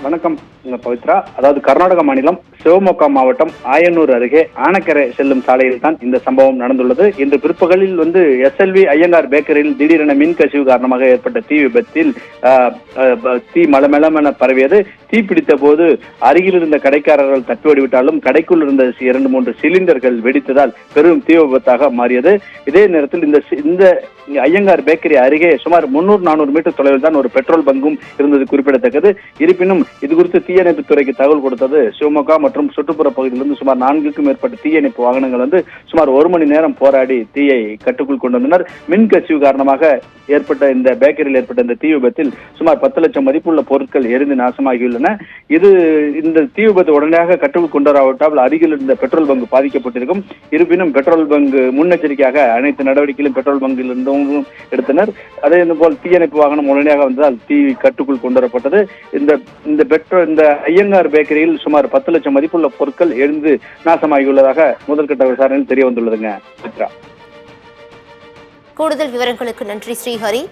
வணக்கம் பவித்ரா. அதாவது கர்நாடக மாநிலம் சிவமொகா மாவட்டம் ஆயனூர் அருகே ஆனக்கரை செல்லும் சாலையில் தான் இந்த சம்பவம் நடந்துள்ளது. இன்று பிற்பகலில் SLV ஐயங்கார் பேக்கரியில் திடீரென மின் கசிவு காரணமாக ஏற்பட்ட தீ விபத்தில் தீ மலமளமென பரவியது. தீ பிடித்த போது அருகில் இருந்த கடைக்காரர்கள் தப்பிவிட்டாலும் கடைக்குள் இருந்த 2-3 சிலிண்டர்கள் வெடித்ததால் பெரும் தீ விபத்தாக மாறியது. இதே நேரத்தில் இந்த ஐயங்கார் பேக்கரி அருகே சுமார் 300-400 மீட்டர் தொலைவில் தான் ஒரு பெட்ரோல் பங்கும் இருந்தது குறிப்பிடத்தக்கது. இருப்பினும் இது குறித்து தீயணைப்பு துறைக்கு தகவல் கொடுத்தது சிவமொகா மற்றும் சுற்றுப்புற பகுதியிலிருந்து சுமார் 4க்கும் மேற்பட்ட தீயணைப்பு வாகனங்கள் சுமார் 1 மணி நேரம் போராடி தீயை கட்டுக்குள் கொண்டு வந்தனர். மின் கசிவு காரணமாக ஏற்பட்ட இந்த பேக்கரியில் ஏற்பட்ட இந்த தீ விபத்தில் சுமார் 10 லட்சம் மதிப்புள்ள பொருட்கள் எரிந்து நாசமாகியுள்ளன. இந்த தீ விபத்து உடனடியாக கட்டுக்குள் கொண்டு வராவிட்டால் அருகில் இருந்த பெட்ரோல் பங்கு பாதிக்கப்பட்டிருக்கும். இருப்பினும் பெட்ரோல் பங்கு முன்னெச்சரிக்கையாக அனைத்து நடவடிக்கைகளும் பெட்ரோல் பங்கில் இருந்தும் எடுத்தனர். அதே போல் தீயணைப்பு வாகனம் உடனடியாக வந்ததால் தீ கட்டுக்குள் கொண்டு வரப்பட்டது. இந்த ஐயங்கார் பேக்கரியில் சுமார் 10 லட்சம் மதிப்புள்ள பொருட்கள் எரிந்து நாசமாகியுள்ளதாக முதல்கட்ட விசாரணையில் தெரிய வந்துள்ளதுங்க. கூடுதல் விவரங்களுக்கு நன்றி ஸ்ரீஹரி.